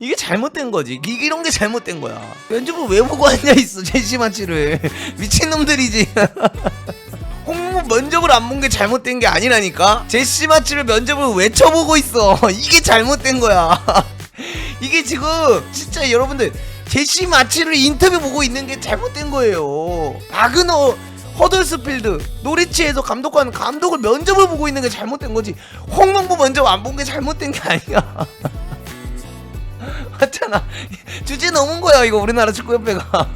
이게 잘못된 거지. 이런 게 잘못된 거야. 면접을 왜 보고 앉아 있어, 제시 마치를. 미친놈들이지. 홍보 면접을 안 본 게 잘못된 게 아니라니까. 제시 마치를 면접을 왜 쳐보고 있어. 이게 잘못된 거야. 이게 지금 진짜 여러분들 제시 마치를 인터뷰 보고 있는 게 잘못된 거예요. 바그너 허덜스필드 노리치에서 감독하는 감독을 면접을 보고 있는 게 잘못된 거지. 홍명보 면접 안 본 게 잘못된 게 아니야. 맞잖아. 주제 넘은 거야 이거 우리나라 축구협회가.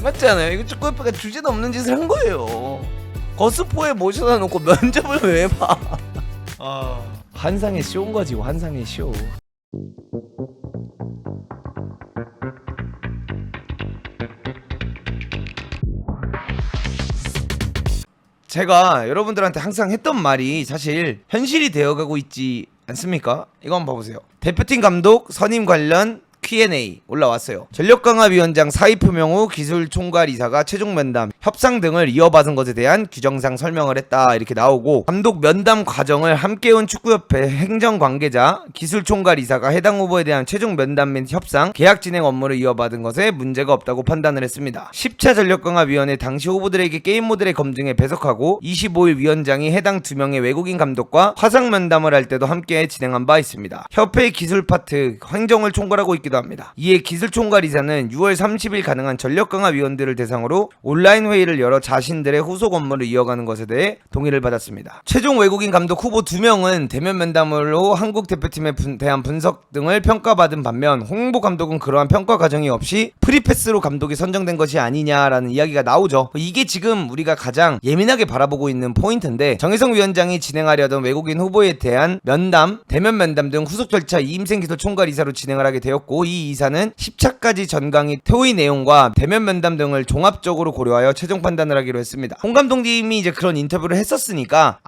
맞잖아요. 이거 축구협회가 주제 넘는 짓을 한 거예요. 거스포에 모셔다 놓고 면접을 왜 봐. 환상의 쇼인 거지. 환상의 쇼. 제가 여러분들한테 항상 했던 말이 사실 현실이 되어가고 있지 않습니까? 이거 한번 봐보세요. 대표팀 감독 선임 관련 Q&A 올라왔어요. 전력강화위원장 사의 표명 후 기술총괄이사가 최종 면담, 협상 등을 이어받은 것에 대한 규정상 설명을 했다 이렇게 나오고, 감독 면담 과정을 함께온 축구협회 행정관계자, 기술총괄이사가 해당 후보에 대한 최종 면담 및 협상, 계약 진행 업무를 이어받은 것에 문제가 없다고 판단을 했습니다. 10차 전력강화위원회 당시 후보들에게 게임 모델의 검증에 배석하고 25일 위원장이 해당 2명의 외국인 감독과 화상 면담을 할 때도 함께 진행한 바 있습니다. 협회의 기술 파트, 행정을 총괄하고 있기도 합니다. 이에 기술총괄이사는 6월 30일 가능한 전력강화위원들을 대상으로 온라인 회의를 열어 자신들의 후속 업무를 이어가는 것에 대해 동의를 받았습니다. 최종 외국인 감독 후보 2명은 대면 면담으로 한국 대표팀에 대한 분석 등을 평가받은 반면, 홍보 감독은 그러한 평가 과정이 없이 프리패스로 감독이 선정된 것이 아니냐라는 이야기가 나오죠. 이게 지금 우리가 가장 예민하게 바라보고 있는 포인트인데, 정혜성 위원장이 진행하려던 외국인 후보에 대한 면담, 대면 면담 등 후속 절차 이임생 기술총괄이사로 진행을 하게 되었고, 이 이사는 10차까지 전강의 토의 내용과 대면 면담 등을 종합적으로 고려하여 최종 판단을 하기로 했습니다. 홍 감독님이 이제 그런 인터뷰를 했었으니까,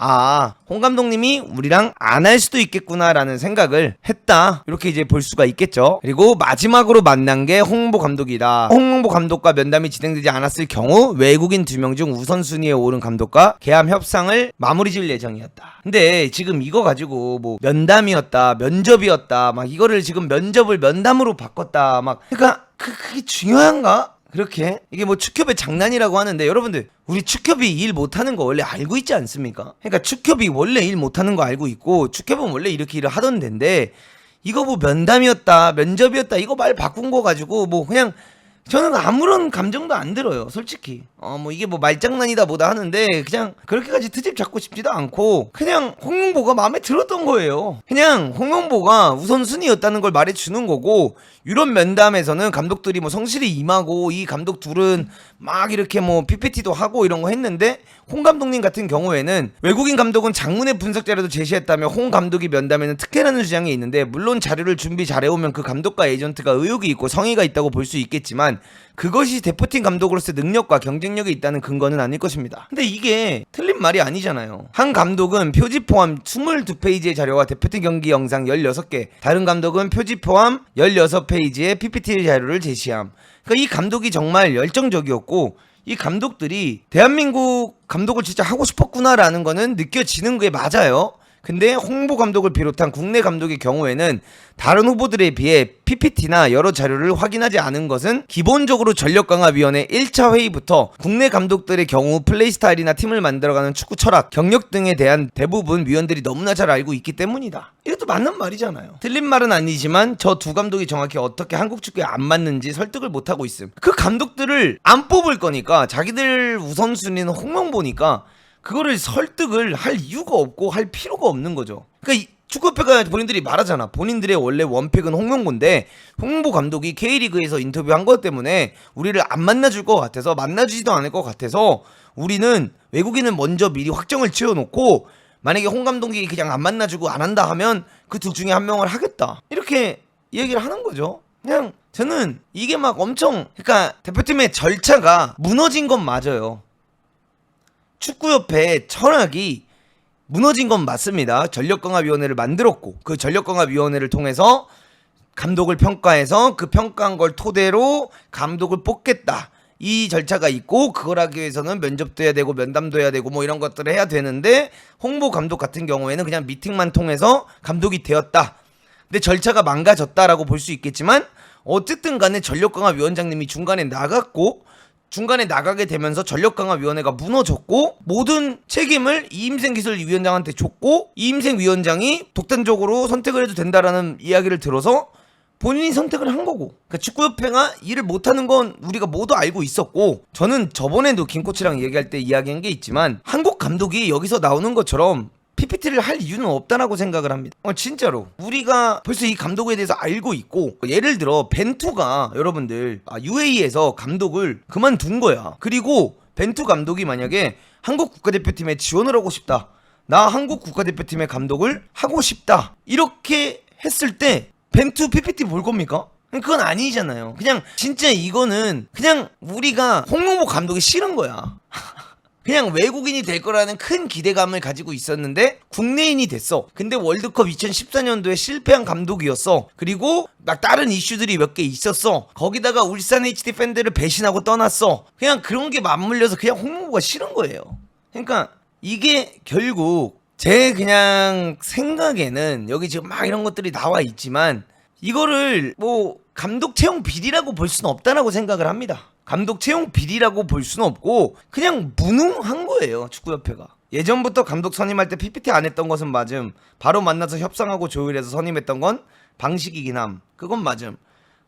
홍 감독님이 우리랑 안 할 수도 있겠구나라는 생각을 했다, 이렇게 이제 볼 수가 있겠죠. 그리고 마지막으로 만난 게 홍보 감독이다. 홍보 감독과 면담이 진행되지 않았을 경우 외국인 2명 중 우선순위에 오른 감독과 계약 협상을 마무리 지을 예정이었다. 근데 지금 이거 가지고 뭐 면담이었다, 면접이었다, 막 이거를 지금 면접을 면담으로 바꿨다, 막 그러니까 그게 중요한가? 그렇게 이게 뭐 축협의 장난이라고 하는데, 여러분들 우리 축협이 일 못하는 거 원래 알고 있지 않습니까? 그러니까 축협이 원래 일 못하는 거 알고 있고, 축협은 원래 이렇게 일을 하던 데인데, 이거 뭐 면담이었다, 면접이었다, 이거 말 바꾼 거 가지고 뭐 그냥 저는 아무런 감정도 안 들어요, 솔직히. 뭐 이게 뭐 말장난이다 뭐다 하는데, 그냥 그렇게까지 트집 잡고 싶지도 않고, 그냥 홍명보가 마음에 들었던 거예요. 그냥 홍명보가 우선순위였다는 걸 말해주는 거고, 유럽 면담에서는 감독들이 뭐 성실히 임하고, 이 감독 둘은 막 이렇게 뭐 PPT도 하고 이런 거 했는데, 홍 감독님 같은 경우에는 외국인 감독은 장문의 분석 자료도 제시했다며 홍 감독이 면담에는 특혜라는 주장이 있는데, 물론 자료를 준비 잘해오면 그 감독과 에이전트가 의욕이 있고 성의가 있다고 볼 수 있겠지만, 그것이 대표팀 감독으로서의 능력과 경쟁력이 있다는 근거는 아닐 것입니다. 근데 이게 틀린 말이 아니잖아요. 한 감독은 표지 포함 22페이지의 자료와 대표팀 경기 영상 16개, 다른 감독은 표지 포함 16페이지의 PPT 자료를 제시함. 그러니까 이 감독이 정말 열정적이었고, 이 감독들이 대한민국 감독을 진짜 하고 싶었구나라는 거는 느껴지는 게 맞아요. 근데 홍보 감독을 비롯한 국내 감독의 경우에는 다른 후보들에 비해 PPT나 여러 자료를 확인하지 않은 것은 기본적으로 전력강화위원회 1차 회의부터 국내 감독들의 경우 플레이 스타일이나 팀을 만들어가는 축구 철학, 경력 등에 대한 대부분 위원들이 너무나 잘 알고 있기 때문이다. 이것도 맞는 말이잖아요. 틀린 말은 아니지만 저 두 감독이 정확히 어떻게 한국 축구에 안 맞는지 설득을 못하고 있음. 그 감독들을 안 뽑을 거니까, 자기들 우선순위는 홍명보니까 그거를 설득을 할 이유가 없고 할 필요가 없는 거죠. 그러니까 축구협회가 본인들이 말하잖아. 본인들의 원래 원픽은 홍명보인데, 홍보 감독이 K리그에서 인터뷰한 것 때문에 우리를 안 만나줄 것 같아서, 만나주지도 않을 것 같아서 우리는 외국인을 먼저 미리 확정을 지어놓고, 만약에 홍 감독이 그냥 안 만나주고 안 한다 하면 그 둘 중에 한 명을 하겠다, 이렇게 얘기를 하는 거죠. 그냥 저는 이게 막 엄청, 그러니까 대표팀의 절차가 무너진 건 맞아요. 축구협회의 철학이 무너진 건 맞습니다. 전력강화위원회를 만들었고, 그 전력강화위원회를 통해서 감독을 평가해서 그 평가한 걸 토대로 감독을 뽑겠다, 이 절차가 있고, 그걸 하기 위해서는 면접도 해야 되고 면담도 해야 되고 뭐 이런 것들을 해야 되는데, 홍보 감독 같은 경우에는 그냥 미팅만 통해서 감독이 되었다. 근데 절차가 망가졌다라고 볼 수 있겠지만 어쨌든 간에 전력강화위원장님이 중간에 나갔고 중간에 나가게 되면서 전력강화위원회가 무너졌고 모든 책임을 이임생 기술위원장한테 줬고 이임생 위원장이 독단적으로 선택을 해도 된다라는 이야기를 들어서 본인이 선택을 한 거고, 그러니까 축구협회가 일을 못하는 건 우리가 모두 알고 있었고, 저는 저번에도 김코치랑 얘기할 때 이야기한 게 있지만 한국 감독이 여기서 나오는 것처럼 PPT를 할 이유는 없다라고 생각을 합니다. 진짜로 우리가 벌써 이 감독에 대해서 알고 있고, 예를 들어 벤투가 여러분들 UAE에서 감독을 그만둔 거야. 그리고 벤투 감독이 만약에 한국 국가대표팀에 지원을 하고 싶다, 나 한국 국가대표팀의 감독을 하고 싶다, 이렇게 했을 때 벤투 PPT 볼 겁니까? 그건 아니잖아요. 그냥 진짜 이거는 그냥 우리가 홍명보 감독이 싫은 거야. 그냥 외국인이 될 거라는 큰 기대감을 가지고 있었는데 국내인이 됐어. 근데 월드컵 2014년도에 실패한 감독이었어. 그리고 막 다른 이슈들이 몇 개 있었어. 거기다가 울산 HD 팬들을 배신하고 떠났어. 그냥 그런 게 맞물려서 그냥 홍명보가 싫은 거예요. 그러니까 이게 결국 제 그냥 생각에는 여기 지금 막 이런 것들이 나와 있지만 이거를 뭐 감독 채용 비리라고 볼 수는 없다라고 생각을 합니다. 감독 채용 비리라고 볼 수는 없고 그냥 무능한 거예요, 축구협회가. 예전부터 감독 선임할 때 PPT 안 했던 것은 맞음. 바로 만나서 협상하고 조율해서 선임했던 건 방식이긴 함. 그건 맞음.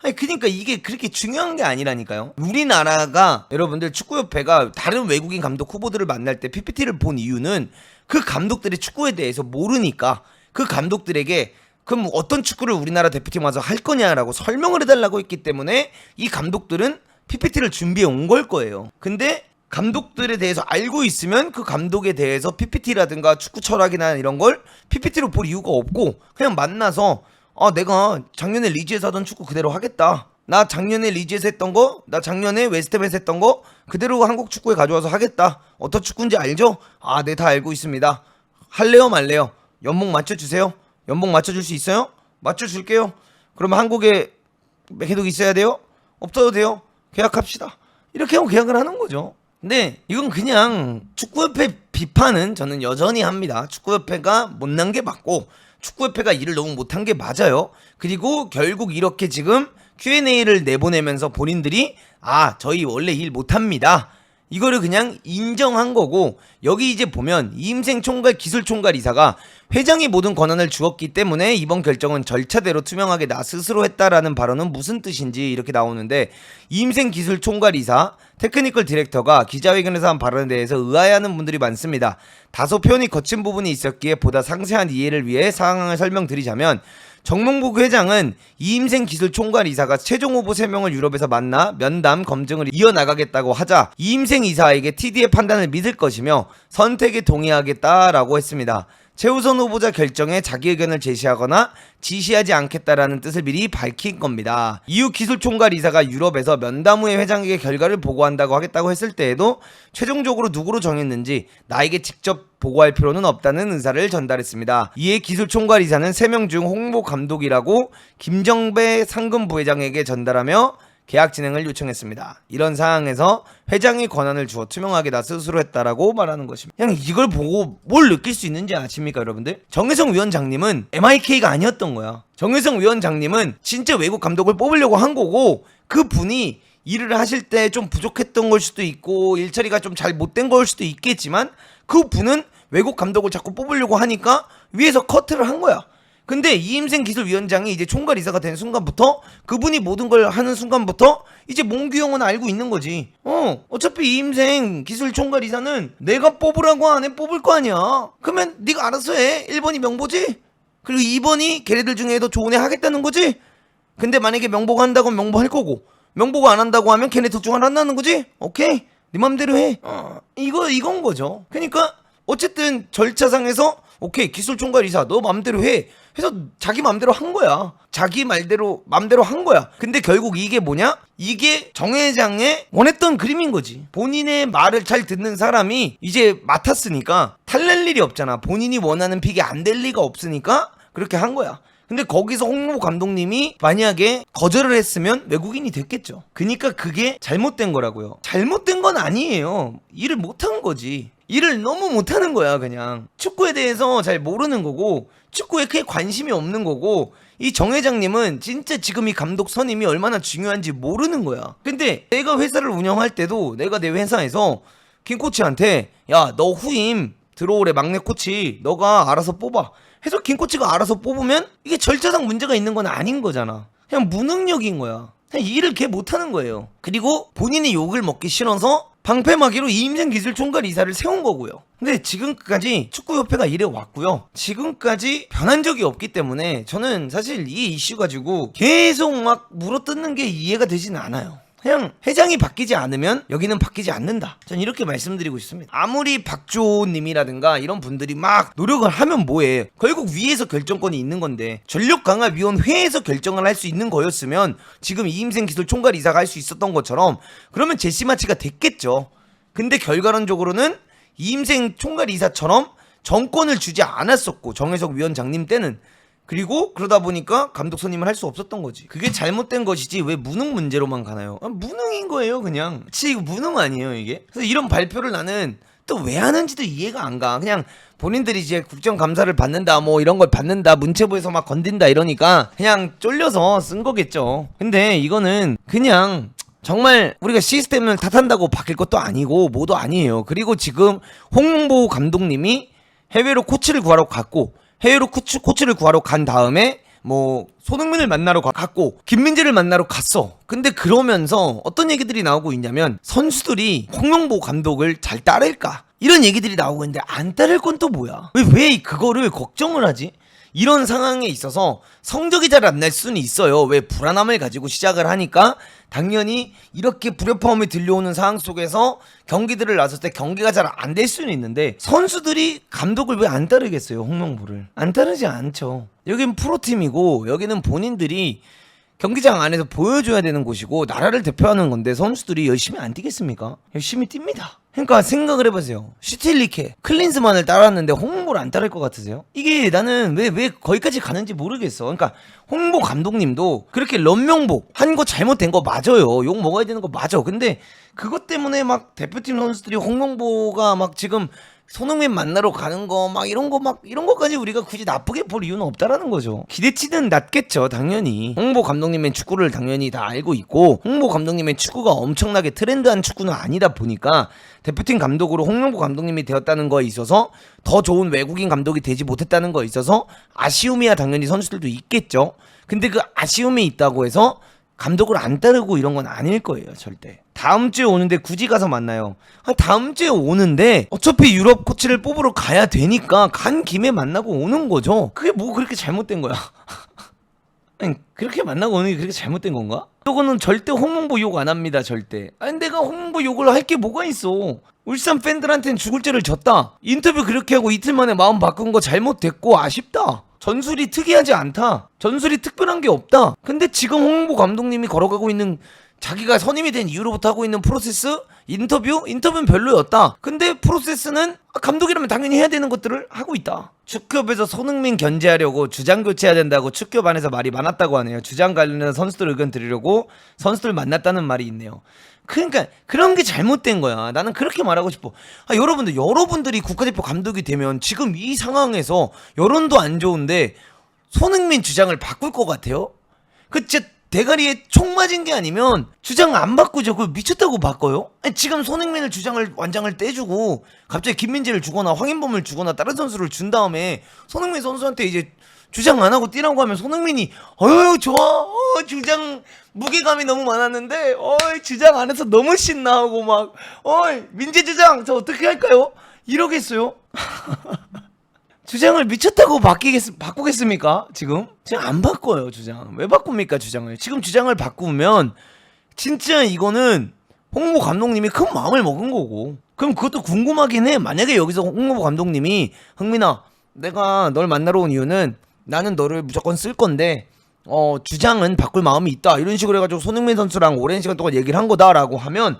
아니 그러니까 이게 그렇게 중요한 게 아니라니까요. 우리나라가 여러분들 축구협회가 다른 외국인 감독 후보들을 만날 때 PPT를 본 이유는 그 감독들이 축구에 대해서 모르니까 그 감독들에게 그럼 어떤 축구를 우리나라 대표팀 와서 할 거냐라고 설명을 해달라고 했기 때문에 이 감독들은 PPT를 준비해 온 걸 거예요. 근데 감독들에 대해서 알고 있으면 그 감독에 대해서 PPT라든가 축구 철학이나 이런 걸 PPT로 볼 이유가 없고 그냥 만나서 내가 작년에 리즈에서 하던 축구 그대로 하겠다. 나 작년에 리즈에서 했던 거, 나 작년에 웨스트햄에서 했던 거 그대로 한국 축구에 가져와서 하겠다. 어떤 축구인지 알죠? 네, 다 알고 있습니다. 할래요 말래요? 연봉 맞춰주세요. 연봉 맞춰줄 수 있어요? 맞춰줄게요. 그러면 한국에 계속 있어야 돼요? 없어도 돼요? 계약합시다. 이렇게 하고 계약을 하는 거죠. 근데 이건 그냥 축구협회 비판은 저는 여전히 합니다. 축구협회가 못난 게 맞고 축구협회가 일을 너무 못한 게 맞아요. 그리고 결국 이렇게 지금 Q&A를 내보내면서 본인들이 저희 원래 일 못합니다, 이거를 그냥 인정한 거고, 여기 이제 보면 이임생 총괄 기술총괄 이사가 회장이 모든 권한을 주었기 때문에 이번 결정은 절차대로 투명하게 나 스스로 했다라는 발언은 무슨 뜻인지 이렇게 나오는데, 이임생 기술총괄 이사 테크니컬 디렉터가 기자회견에서 한 발언에 대해서 의아해하는 분들이 많습니다. 다소 표현이 거친 부분이 있었기에 보다 상세한 이해를 위해 상황을 설명드리자면, 정몽복 회장은 이임생 기술총괄 이사가 최종 후보 3명을 유럽에서 만나 면담 검증을 이어나가겠다고 하자 이임생 이사에게 TD의 판단을 믿을 것이며 선택에 동의하겠다라고 했습니다. 최우선 후보자 결정에 자기 의견을 제시하거나 지시하지 않겠다라는 뜻을 미리 밝힌 겁니다. 이후 기술총괄 이사가 유럽에서 면담 후에 회장에게 결과를 보고한다고 하겠다고 했을 때에도 최종적으로 누구로 정했는지 나에게 직접 보고할 필요는 없다는 의사를 전달했습니다. 이에 기술총괄 이사는 3명 중 홍보 감독이라고 김정배 상금 부회장에게 전달하며 계약 진행을 요청했습니다. 이런 상황에서 회장이 권한을 주어 투명하게 나 스스로 했다라고 말하는 것입니다. 그냥 이걸 보고 뭘 느낄 수 있는지 아십니까 여러분들? 정혜성 위원장님은 MIK가 아니었던 거야. 정혜성 위원장님은 진짜 외국 감독을 뽑으려고 한 거고, 그 분이 일을 하실 때 좀 부족했던 걸 수도 있고 일처리가 좀 잘 못된 걸 수도 있겠지만 그 분은 외국 감독을 자꾸 뽑으려고 하니까 위에서 커트를 한 거야. 근데 이임생 기술위원장이 이제 총괄 이사가 된 순간부터, 그분이 모든 걸 하는 순간부터 이제 몽규형은 알고 있는 거지. 어차피 이임생 기술 총괄 이사는 내가 뽑으라고 안 해 뽑을 거 아니야. 그러면 네가 알아서 해. 1번이 명보지, 그리고 2번이 걔네들 중에 더 좋은 애 하겠다는 거지. 근데 만약에 명보가 한다고 하면 명보 할 거고, 명보가 안 한다고 하면 걔네 둘 중 하나 한다는 거지. 오케이, 네 맘대로 해. 이건 거죠. 그러니까 어쨌든 절차상에서 오케이, 기술 총괄 이사 너 맘대로 해 해서 자기 맘대로 한 거야. 자기 말대로 맘대로 한 거야. 근데 결국 이게 뭐냐? 이게 정 회장의 원했던 그림인 거지. 본인의 말을 잘 듣는 사람이 이제 맡았으니까 탈낼 일이 없잖아. 본인이 원하는 픽이 안 될 리가 없으니까 그렇게 한 거야. 근데 거기서 홍보 감독님이 만약에 거절을 했으면 외국인이 됐겠죠. 그러니까 그게 잘못된 거라고요. 잘못된 건 아니에요. 일을 못한 거지. 일을 너무 못하는 거야. 그냥 축구에 대해서 잘 모르는 거고 축구에 크게 관심이 없는 거고 이 정 회장님은 진짜 지금 이 감독 선임이 얼마나 중요한지 모르는 거야. 근데 내가 회사를 운영할 때도 내가 내 회사에서 김 코치한테 야, 너 후임 들어오래 막내 코치 너가 알아서 뽑아 해서 김 코치가 알아서 뽑으면 이게 절차상 문제가 있는 건 아닌 거잖아. 그냥 무능력인 거야. 그냥 일을 걔 못하는 거예요. 그리고 본인이 욕을 먹기 싫어서 방패막이로 이임생 기술총괄 이사를 세운 거고요. 근데 지금까지 축구협회가 이래 왔고요. 지금까지 변한 적이 없기 때문에 저는 사실 이 이슈 가지고 계속 막 물어뜯는 게 이해가 되진 않아요. 그냥 회장이 바뀌지 않으면 여기는 바뀌지 않는다. 전 이렇게 말씀드리고 있습니다. 아무리 박주호님이라든가 이런 분들이 막 노력을 하면 뭐해. 결국 위에서 결정권이 있는 건데 전력강화위원회에서 결정을 할 수 있는 거였으면 지금 이임생 기술 총괄 이사가 할 수 있었던 것처럼 그러면 제시마치가 됐겠죠. 근데 결과론적으로는 이임생 총괄 이사처럼 정권을 주지 않았었고 정혜석 위원장님 때는 그리고 그러다 보니까 감독 선임을 할 수 없었던 거지. 그게 잘못된 것이지 왜 무능 문제로만 가나요? 무능인 거예요 그냥. 이거 무능 아니에요 이게? 그래서 이런 발표를 나는 또 왜 하는지도 이해가 안 가. 그냥 본인들이 이제 국정감사를 받는다 뭐 이런 걸 받는다 문체부에서 막 건든다 이러니까 그냥 쫄려서 쓴 거겠죠. 근데 이거는 그냥 정말 우리가 시스템을 탓한다고 바뀔 것도 아니고 뭐도 아니에요. 그리고 지금 홍명보 감독님이 해외로 코치를 구하러 갔고 해외로 코치를 구하러 간 다음에 뭐 손흥민을 만나러 갔고 김민재를 만나러 갔어. 근데 그러면서 어떤 얘기들이 나오고 있냐면 선수들이 홍명보 감독을 잘 따를까 이런 얘기들이 나오고 있는데 안 따를 건 또 뭐야? 왜 그거를 걱정을 하지? 이런 상황에 있어서 성적이 잘 안 날 수는 있어요. 왜 불안함을 가지고 시작을 하니까 당연히 이렇게 불협화음이 들려오는 상황 속에서 경기들을 나섰을 때 경기가 잘 안 될 수는 있는데 선수들이 감독을 왜 안 따르겠어요? 홍명보를 안 따르지 않죠. 여긴 프로팀이고 여기는 본인들이 경기장 안에서 보여줘야 되는 곳이고 나라를 대표하는 건데 선수들이 열심히 안 뛰겠습니까? 열심히 뜁니다. 그러니까 생각을 해보세요. 슈틸리케, 클린스만을 따랐는데 홍보를 안 따를 것 같으세요? 이게 나는 왜 거기까지 가는지 모르겠어. 그러니까 홍보 감독님도 그렇게 런명복 한 거 잘못된 거 맞아요. 욕 먹어야 되는 거 맞아. 근데 그것 때문에 막 대표팀 선수들이 홍명보가 막 지금 손흥민 만나러 가는 거 막 이런 거까지 우리가 굳이 나쁘게 볼 이유는 없다라는 거죠. 기대치는 낮겠죠 당연히. 홍보 감독님의 축구를 당연히 다 알고 있고 홍보 감독님의 축구가 엄청나게 트렌드한 축구는 아니다 보니까 대표팀 감독으로 홍명보 감독님이 되었다는 거에 있어서 더 좋은 외국인 감독이 되지 못했다는 거에 있어서 아쉬움이야 당연히 선수들도 있겠죠. 근데 그 아쉬움이 있다고 해서 감독을 안 따르고 이런 건 아닐 거예요 절대. 다음 주에 오는데 굳이 가서 만나요. 다음 주에 오는데 어차피 유럽 코치를 뽑으러 가야 되니까 간 김에 만나고 오는 거죠. 그게 뭐 그렇게 잘못된 거야? 아니, 그렇게 만나고 오는 게 그렇게 잘못된 건가? 이거는 절대 홍명보 욕 안 합니다 절대. 아니 내가 홍명보 욕을 할 게 뭐가 있어. 울산 팬들한테는 죽을 죄를 졌다. 인터뷰 그렇게 하고 이틀 만에 마음 바꾼 거 잘못됐고 아쉽다. 전술이 특이하지 않다. 전술이 특별한 게 없다. 근데 지금 홍명보 감독님이 걸어가고 있는 자기가 선임이 된 이후로부터 하고 있는 프로세스, 인터뷰는 별로였다. 근데 프로세스는 감독이라면 당연히 해야 되는 것들을 하고 있다. 축구협에서 손흥민 견제하려고 주장 교체해야 된다고 축구협 안에서 말이 많았다고 하네요. 주장 관련해서 선수들 의견 들으려고 선수들 만났다는 말이 있네요. 그러니까 그런 게 잘못된 거야. 나는 그렇게 말하고 싶어. 여러분들이 국가대표 감독이 되면 지금 이 상황에서 여론도 안 좋은데 손흥민 주장을 바꿀 것 같아요? 그 진짜 대가리에 총 맞은 게 아니면 주장 안 바꾸죠. 그거 미쳤다고 바꿔요? 아니, 지금 손흥민을 완장을 떼주고 갑자기 김민재를 주거나 황인범을 주거나 다른 선수를 준 다음에 손흥민 선수한테 이제 주장 안 하고 뛰라고 하면 손흥민이 좋아 주장 무게감이 너무 많았는데 주장 안 해서 너무 신나하고 막 민재 주장 저 어떻게 할까요? 이러겠어요? 주장을 미쳤다고 바꾸겠습니까? 지금 안 바꿔요 주장. 왜 바꿉니까 주장을? 지금 주장을 바꾸면 진짜 이거는 홍보 감독님이 큰 마음을 먹은 거고. 그럼 그것도 궁금하긴 해. 만약에 여기서 홍보 감독님이 흥민아 내가 널 만나러 온 이유는 나는 너를 무조건 쓸 건데 주장은 바꿀 마음이 있다 이런 식으로 해가지고 손흥민 선수랑 오랜 시간 동안 얘기를 한 거다라고 하면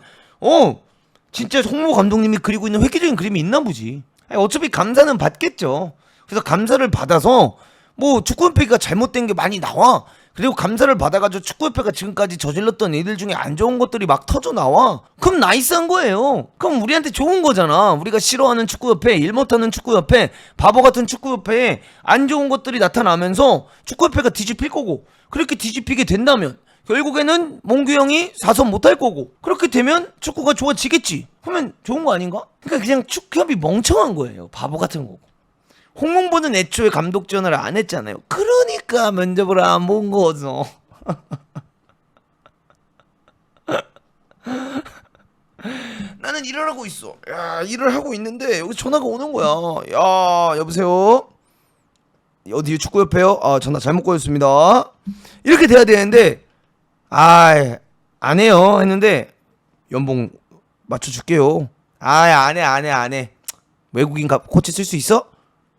진짜 홍보 감독님이 그리고 있는 획기적인 그림이 있나 보지. 아니, 어차피 감사는 받겠죠. 그래서 감사를 받아서 뭐 축구협회가 잘못된 게 많이 나와. 그리고 감사를 받아가지고 축구협회가 지금까지 저질렀던 일들 중에 안 좋은 것들이 막 터져 나와. 그럼 나이스한 거예요. 그럼 우리한테 좋은 거잖아. 우리가 싫어하는 축구협회, 일 못하는 축구협회, 바보 같은 축구협회에 안 좋은 것들이 나타나면서 축구협회가 뒤집힐 거고, 그렇게 뒤집히게 된다면 결국에는 몽규 형이 4선 못할 거고, 그렇게 되면 축구가 좋아지겠지. 그러면 좋은 거 아닌가? 그러니까 그냥 축구협이 멍청한 거예요. 바보 같은 거고. 홍명보는 애초에 감독 지원을 안 했잖아요. 그러니까 면접을 안 본 거죠. 나는 일을 하고 있어. 야, 일을 하고 있는데 여기 전화가 오는 거야. 야, 여보세요? 어디 축구협회요? 아, 전화 잘못 거였습니다. 이렇게 돼야 되는데, 아, 안 해요. 했는데 연봉 맞춰줄게요. 아, 안 해. 외국인 코치 쓸 수 있어?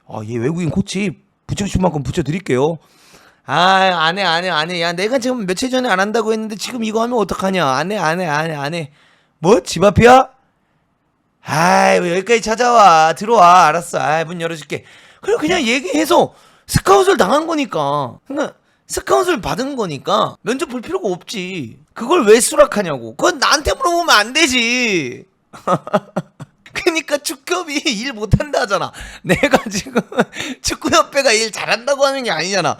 아, 얘 외국인 코치 붙여주실 만큼 붙여드릴게요. 아, 안 해. 야, 내가 지금 며칠 전에 안 한다고 했는데 지금 이거 하면 어떡하냐. 안 해. 뭐? 집 앞이야? 아이, 왜 여기까지 찾아와. 들어와. 알았어. 아이, 문 열어줄게. 그리고 그냥 얘기해서 스카웃을 당한 거니까. 그러니까 스카웃을 받은 거니까 면접 볼 필요가 없지. 그걸 왜 수락하냐고. 그건 나한테 물어보면 안 되지. 그니까 축협이 일 못한다 하잖아. 내가 지금 축구협회가 일 잘한다고 하는 게 아니잖아.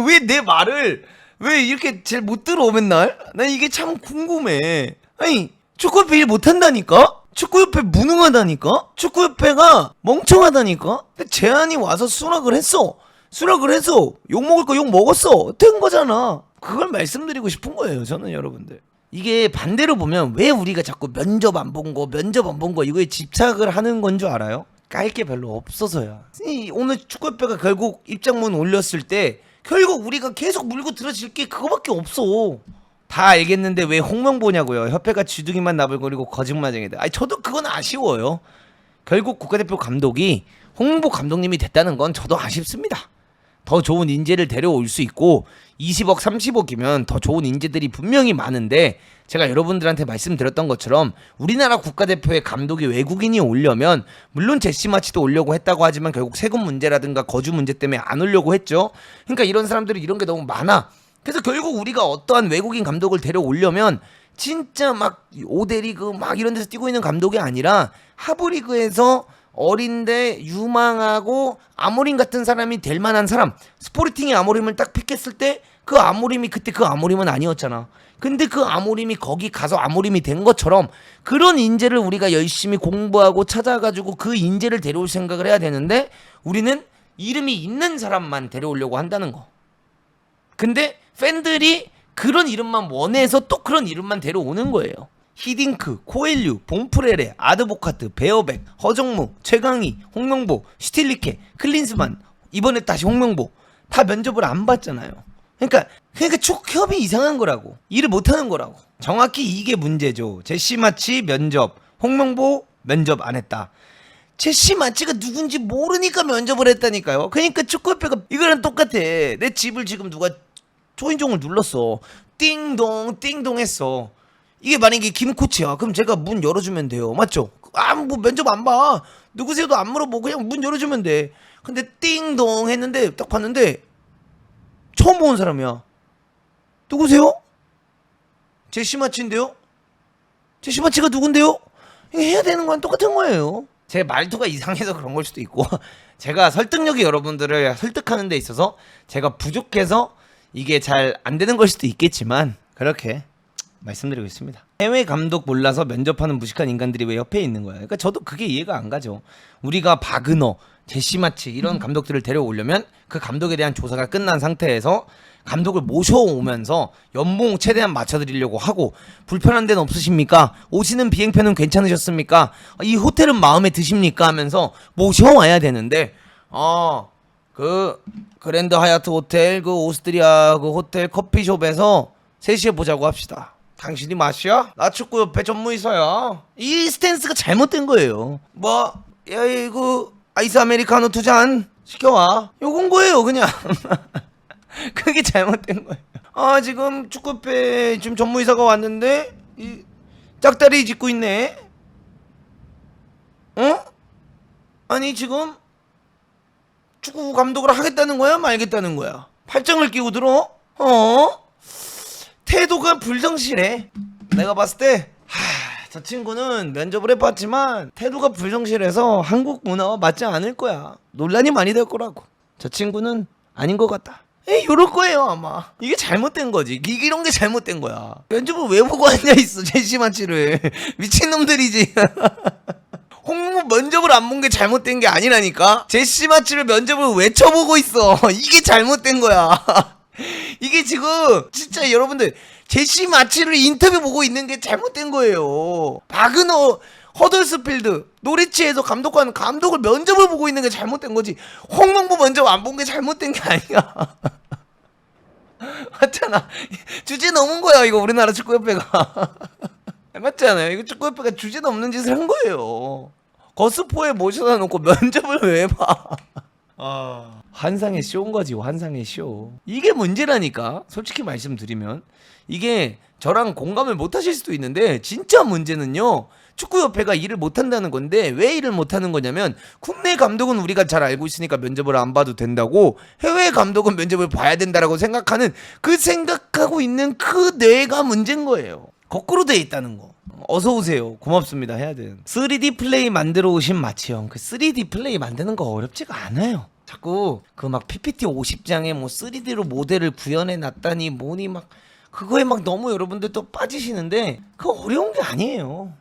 왜 내 말을 왜 이렇게 잘 못 들어 맨날? 난 이게 참 궁금해. 아니 축구협회 일 못한다니까? 축구협회 무능하다니까? 축구협회가 멍청하다니까? 제안이 와서 수락을 했어. 수락을 해서 욕먹을 거 욕 먹었어. 된 거잖아. 그걸 말씀드리고 싶은 거예요 저는. 여러분들, 이게 반대로 보면 왜 우리가 자꾸 면접 안 본 거 이거에 집착을 하는 건 줄 알아요? 깔 게 별로 없어서야. 오늘 축구협회가 결국 입장문 올렸을 때 결국 우리가 계속 물고 들어질 게 그거밖에 없어. 다 알겠는데 왜 홍명보냐고요. 협회가 주둥이만 나불거리고 거짓말쟁이들. 아니 저도 그건 아쉬워요. 결국 국가대표 감독이 홍명보 감독님이 됐다는 건 저도 아쉽습니다. 더 좋은 인재를 데려올 수 있고 20억 30억이면 더 좋은 인재들이 분명히 많은데, 제가 여러분들한테 말씀드렸던 것처럼 우리나라 국가대표의 감독이 외국인이 오려면 물론 제시마치도 오려고 했다고 하지만 결국 세금 문제라든가 거주 문제 때문에 안 오려고 했죠. 그러니까 이런 사람들이 이런 게 너무 많아. 그래서 결국 우리가 어떠한 외국인 감독을 데려오려면 진짜 막 5대 리그 막 이런 데서 뛰고 있는 감독이 아니라 하브리그에서 어린데 유망하고 아모림 같은 사람이 될 만한 사람. 스포르팅이 아모림을 딱 픽했을 때 그 아모림이 그때 그 아모림은 아니었잖아. 근데 그 아모림이 거기 가서 아모림이 된 것처럼 그런 인재를 우리가 열심히 공부하고 찾아가지고 그 인재를 데려올 생각을 해야 되는데, 우리는 이름이 있는 사람만 데려오려고 한다는 거. 근데 팬들이 그런 이름만 원해서 또 그런 이름만 데려오는 거예요. 히딩크, 코엘류, 봉프레레, 아드보카트, 베어백, 허정무, 최강희, 홍명보, 슈틸리케, 클린스만, 이번에 다시 홍명보. 다 면접을 안 봤잖아요. 그러니까 축협이 이상한 거라고. 일을 못하는 거라고. 정확히 이게 문제죠. 제시마치 면접, 홍명보 면접 안 했다. 제시마치가 누군지 모르니까 면접을 했다니까요. 그러니까 축구협회가 이거랑 똑같아. 내 집을 지금 누가 초인종을 눌렀어. 띵동 띵동 했어. 이게 만약에 김 코치야. 그럼 제가 문 열어주면 돼요. 맞죠? 뭐 면접 안 봐. 누구세요도 안 물어보고 그냥 문 열어주면 돼. 근데 띵동 했는데 딱 봤는데 처음 본 사람이야. 누구세요? 제시마치인데요? 제시마치가 누군데요? 이거 해야 되는 건 똑같은 거예요. 제 말투가 이상해서 그런 걸 수도 있고 제가 설득력이 여러분들을 설득하는 데 있어서 제가 부족해서 이게 잘 안 되는 걸 수도 있겠지만 그렇게 말씀드리고 있습니다. 해외 감독 몰라서 면접하는 무식한 인간들이 왜 옆에 있는 거야. 그러니까 저도 그게 이해가 안 가죠. 우리가 바그너, 제시마치 이런 감독들을 데려오려면 그 감독에 대한 조사가 끝난 상태에서 감독을 모셔오면서 연봉 최대한 맞춰드리려고 하고, 불편한 데는 없으십니까? 오시는 비행편은 괜찮으셨습니까? 이 호텔은 마음에 드십니까? 하면서 모셔와야 되는데 그 그랜드 하얏트 호텔, 그 오스트리아 그 호텔 커피숍에서 3시에 보자고 합시다. 당신이 맛이야? 나 축구협회 전무이사야. 이 스탠스가 잘못된 거예요. 야 이거 아이스 아메리카노 2잔 시켜와. 요건 거예요 그냥. 그게 잘못된 거예요. 지금 축구협회 지금 전무이사가 왔는데 이 짝다리 짚고 있네. 아니 지금 축구 감독을 하겠다는 거야 말겠다는 거야? 팔짱을 끼고 들어? 태도가 불성실해. 내가 봤을 때 저 친구는 면접을 해봤지만 태도가 불성실해서 한국 문화와 맞지 않을 거야. 논란이 많이 될 거라고. 저 친구는 아닌 것 같다. 이럴 거예요 아마. 이게 잘못된 거지. 이런 게 잘못된 거야. 면접을 왜 보고 앉아있어 제시마치를. 미친놈들이지. 홍보 면접을 안 본 게 잘못된 게 아니라니까. 제시마치를 면접을 왜 쳐보고 있어. 이게 잘못된 거야. 이게 지금 진짜 여러분들 제시마치를 인터뷰 보고 있는 게 잘못된 거예요. 바그너 허덜스필드 노리치에서 감독을 면접을 보고 있는 게 잘못된 거지. 홍명보 면접 안 본 게 잘못된 게 아니야. 맞잖아. 주제 넘은 거야 이거 우리나라 축구협회가. 맞잖아요. 이거 축구협회가 주제 넘는 짓을 한 거예요. 거스포에 모셔다 놓고 면접을 왜 봐. 환상의 쇼인 거지. 환상의 쇼. 이게 문제라니까. 솔직히 말씀드리면 이게 저랑 공감을 못 하실 수도 있는데 진짜 문제는요 축구협회가 일을 못한다는 건데 왜 일을 못하는 거냐면 국내 감독은 우리가 잘 알고 있으니까 면접을 안 봐도 된다고 해외 감독은 면접을 봐야 된다라고 생각하는 그 생각하고 있는 그 뇌가 문제인 거예요. 거꾸로 돼 있다는 거. 어서 오세요. 고맙습니다. 해야 돼. 3D 플레이 만들어 오신 마치형. 그 3D 플레이 만드는 거 어렵지가 않아요. 자꾸 그 막 PPT 50장에 뭐 3D로 모델을 구현해 놨다니 뭐니 막 그거에 막 너무 여러분들 또 빠지시는데 그거 어려운 게 아니에요.